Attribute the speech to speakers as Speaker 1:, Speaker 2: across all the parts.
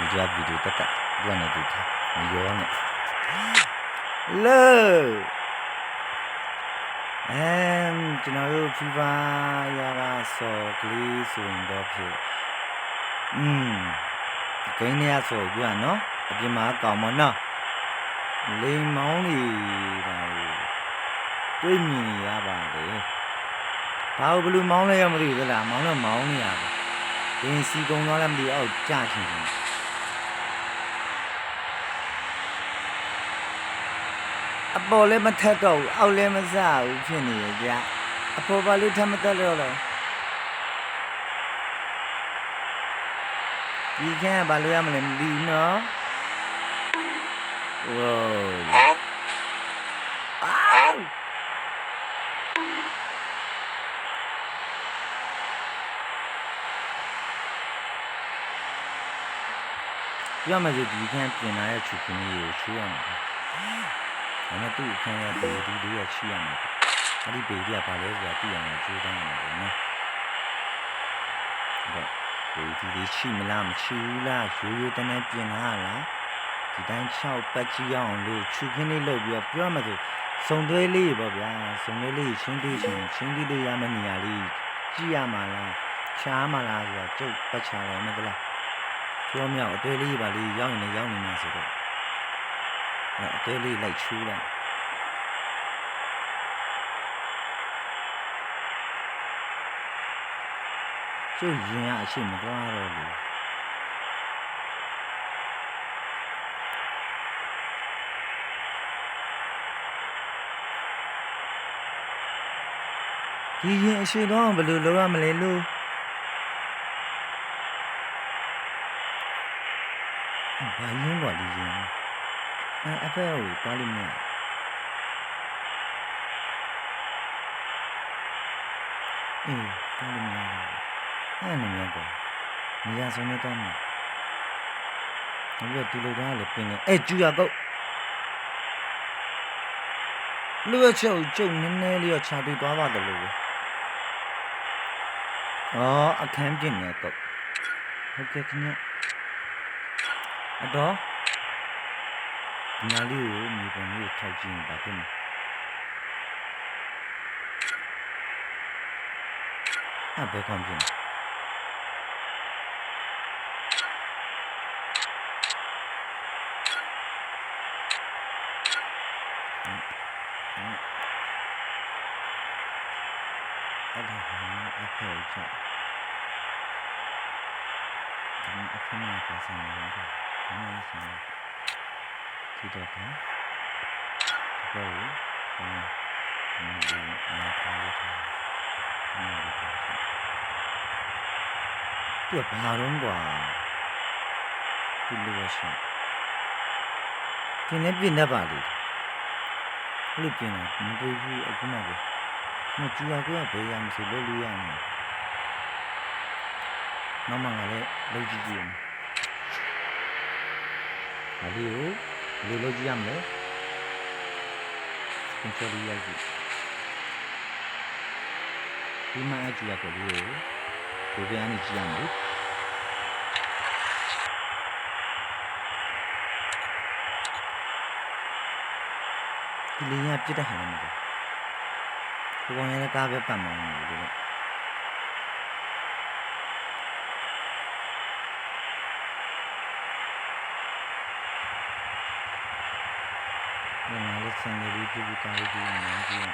Speaker 1: video တက်တက်ပြန်နေတူထားမရောနဲ့လို့ကျွန်တော်တို့ FIFA ရာကစော်ကလေးဆိုရင်တော့ဖြစ်ဂိမ်းထဲဆိုပြရနော်အပြင်မှာကောင်းမနော်လိမ်မောင်းနေတာတွေးမြင်ရပါလေဘာလို့ဘလူးမောင်းလဲရမသိဘူးလားမောင်းတော့မောင်းနေရတယ်ဒင်းစီကုံသွားလည်းမသိအောက်ကြချင်တယ်အပေါ်လည်းမထက်တော့ဘူးအောက်လည်းမစဘူးဖြစ်နေရဲ့ကြာအပေါ်ဘာလို့ထပ်မတက်တော့လဲဒီကဲဘာလို့ရမလဲမသိဘူးနော်ဝိုးအော်ပြမစဒီကံပြင်လာရဲ့ချူခင်းကြီးကိုချိုးရမှာဒါနဲ့သူ့အခန်းရဲ့ဘေဒီလေးရချိရမှာအဲ့ဒီဘေဒီကဘာလဲဆိုတာသိအောင်ချိုးတန်းရမှာပေါ့နော်ဒါဘေဒီလေးချိမလားမချိဘူးလားရိုးရိုးတန်းတန်းပြင်လာလားဒီတိုင်း6ပတ်ကြည့်အောင်လို့ချူခင်းလေးလုပ်ပြီးတော့ပြောမှဆိုစုံသွဲလေးပေါ့ဗျာစုံသွဲလေးချင်းပြီးလို့ရမယ့်နေရာလေးကြည့်ရမှာလားချားမှာလားဆိုတာကျုပ်ပတ်ချလိုက်မယ်ကလားပြောမြောက်အသေးလေးပါလေးရောက်ရင်လည်းရောက်နေမှာဆိုတော့အသေးလေးလိုက်ချူးလိုက်ကျုပ်ရင်ကအရှိမသွားတော့ဘူးဒီရင်အရှိတော့ဘယ်လိုလုပ်ရမလဲလို့ဘာရင်းပါလိမ့်ရင်အဖေကိုတားလိမ့်မယ်တားလိမ့်မယ်အဲ့နေမြတ်ကနေရာဆုံးတော့မှာဒီလိုတူလို့လည်းပင်နေကျူရကုတ်လူ့ကျုပ်နည်းနည်းလေးချာတွေ့သွားပါတယ်လို့အခန်းပြင်နေကုတ်ဟုတ်ကဲ့ခင်ဗျအတော့ညာလေးကိုမြေပုံလေးထောက်ကြည့်ပါခင်ဗျဘယ်ကောင်ပြင်အဲ့ဒါအဖေချာအဖေနဲ့ပတ်စံနေတာဒီမှာဆိုဒီတော့ကဘောဒီမှာထားရတာပြဘာလုံးกว่าဒီလိုရှိပြင်းနေတတ်ပါလေအဲ့လိုပြင်းတာမတွေ့ဘူးအခုမှပဲမကြည့်ရကိုဘယ်ရမစလို့လို့ရနေမမကလည်းလုပ်ကြည့်ကြည့်ဒါလေးကိုဘယ်လိုလုပ်ကြည့်ရမလဲသင်္ချောလေးရိုက်ကြည့်ဒီမှာအကြည့်ရကိုလေးကိုဘယ်ကနေကြည့်ရမလဲဒီလေးရပြစ်တဲ့ဟာလည်းမဟုတ်ဘူးဘုံရတဲ့ကားပဲပတ်မှန်းနေတယ်နားဆန်လေးပြပြကားလေးကြည့်နေကြည့်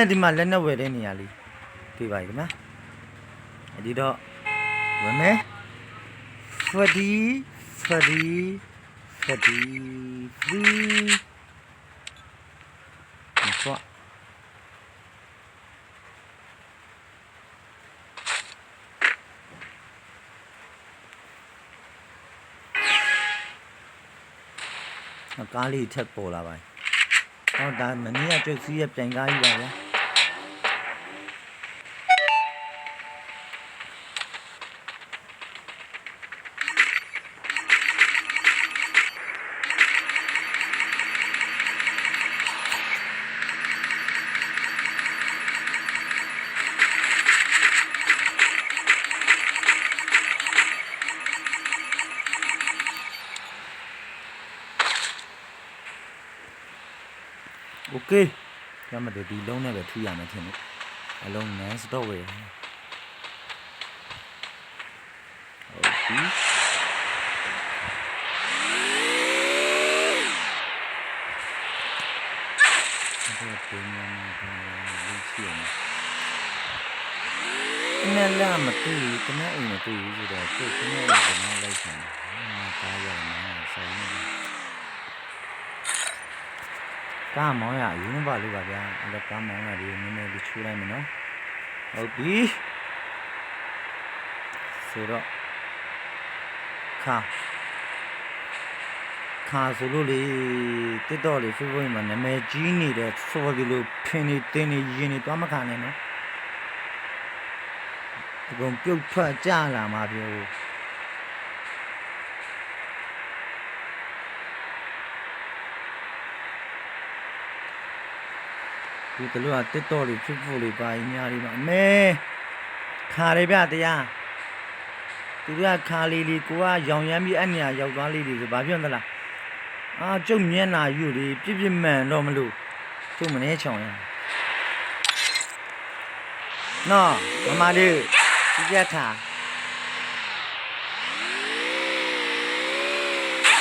Speaker 1: ဒီမှာလက်နဲ့ဝယ်တဲ့နေရာလေးတွေ့ပါရဲ့ခင်ဗျာဒီတော့ဝင်မယ်ဖဒီကားလေးထက်ပေါ်လာပါဟောဒါမနေ့ကကျုပ်စီးရပြန်ကားကြီးပါဗျာ เคရမတဲ့ဒီလုံးနဲ့ပဲထူရမယ်ထင်တယ်အလုံး non stop ပဲဟုတ်ပြီဒီပုံမှန်ကလေးချင်တယ်နလာမတူတမအိမ်မတူဆိုတော့ကိုတမအိမ်ကလည်းလိုက်ချင်တယ်ကားရမှာဆိုင်နေကားမောင်းရအရင်ပါလို့ပါဗျာအဲ့ဒါကားမောင်းရဒီနည်းနည်းလေးချိုးလိုက်မယ်နော်ဟုတ်ပြီဆိုတော့ခါဆိုလို့လေတစ်တော့လေ Facebook မှာနာမည်ကြီးနေတဲ့စော်ဒီလိုဖင်နေတင်းနေရင်နေသွားမခံနဲ့နော်အကုန်ပြုတ်ထွက်ကြလာမှာပြောဒီတလို့ကတစ်တော့လေ Facebook လေးပါညာလေးမှာအမေခါရပြတရားသူကခါလေးလေးကိုကရောင်ရမ်းပြီးအဲ့နေရာရောက်သွားလေးတွေဆိုဘာပြောသလားအာကျုပ်မျက်နာယူလေပြစ်မှန်တော့မလို့ကျုပ်မနေချောင်ရနော်မမလေးဒီကြက်ခါ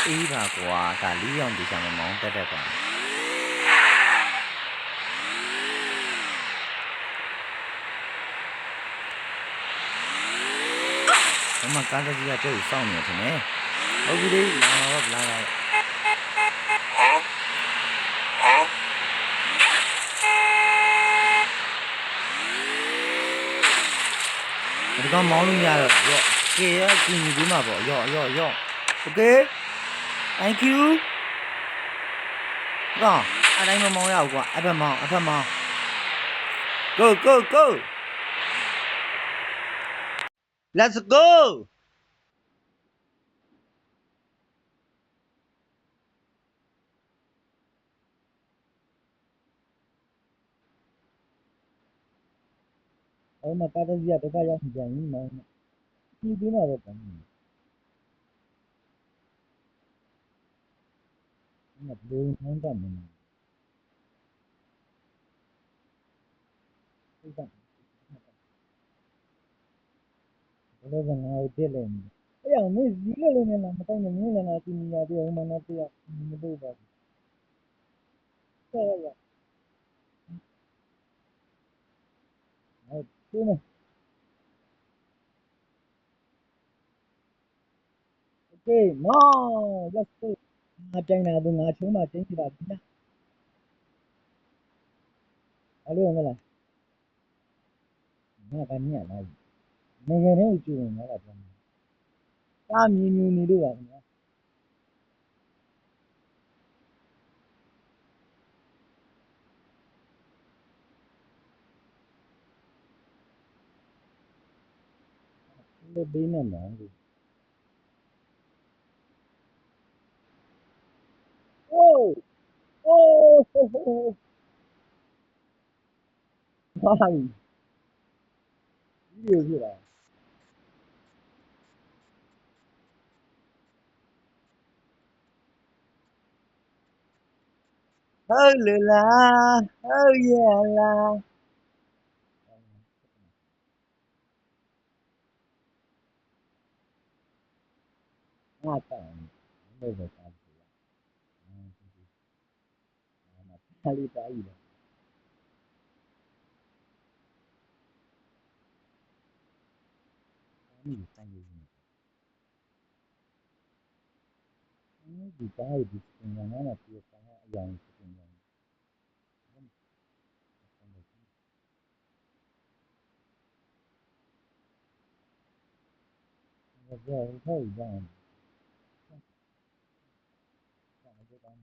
Speaker 1: အေးပါကွာဒါလေးအောင်ဒီချာမမောင်းတက်ပါမကားတကြီးကကျုပ်စောင့်နေတယ်ထင်တယ်ဟုတ်ပြီလေလာတော့လာလာဒီကောင်မောင်းလို့ရတော့ရော့ကေရကူညီပြီးမှာပေါ့ရော့โอเค thank you ကောအဲ့တိုင်းမမောင်းရဘူးကွာအဖက်မောင်း go let's goအဲ့မှာကားတကြီးကဒုက္ခရောက်နေပြန်ပြီမောင်းဒီပြီးမှာပဲပြန်နေဘယ်လိုမှန်းတတ်မလဲစိတ်ကဘယ်လိုကငါ့ကိုတက်လဲအဲ့အောင်မင်းဒီလိုလေးနဲ့မတိုင်းနဲ့မင်းလည်းငါတီးနေရတယ်ဟိုမှာတော့တရားမလို့ပါဘူးဆက်ရဟုတ်ဒီနေ့ okay no let's go ငါတိုင်းတာငါချုံးမှတင်းပြပါဗျာအဲ့လိုမလားငါကညက်လာပြီငယ်ငယ်လေးကြည့်ရင်လည်းပြန်တာမြင်မြင်နေလို့ပါခင်ဗျာဒီဘေးနဲ့မောင်းလို့โอ้โอ้ဟာဒီလိုဖြစ်လာဟုတ်လေလားဟုတ်ရဲ့လားငါတောင်းနေပဲတာခါလေးတာကြီးလားဒီတိုင်းရင်းဒီတိုင်းဒီစင်ရနာနာပြေးတာအយ៉ាងစင်ရနာဒါကြောင့်ဟိုကြမ်းတာကြမ်း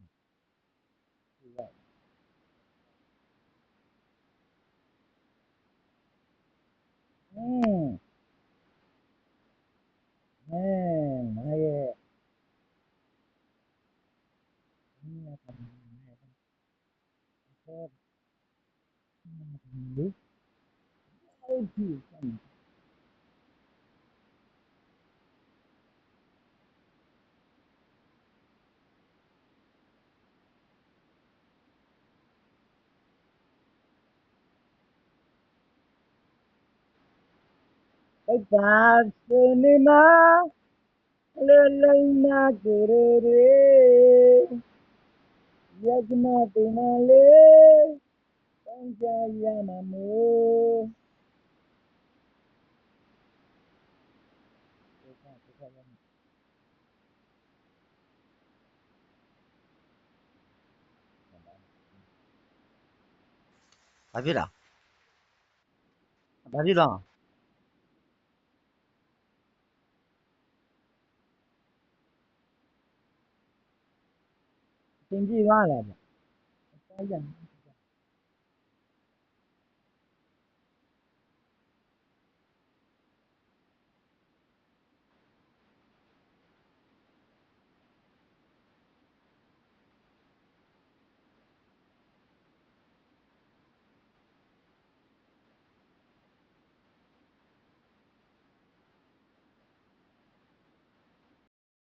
Speaker 1: ဒီကอืมငါရဲ့ဒီကတည်းကလေဟုတ်ပြီ Eka cinema lelena kerere yagna tinale panjayana mo. Habis dah? Habis dah? Tinggi mana? Sayang.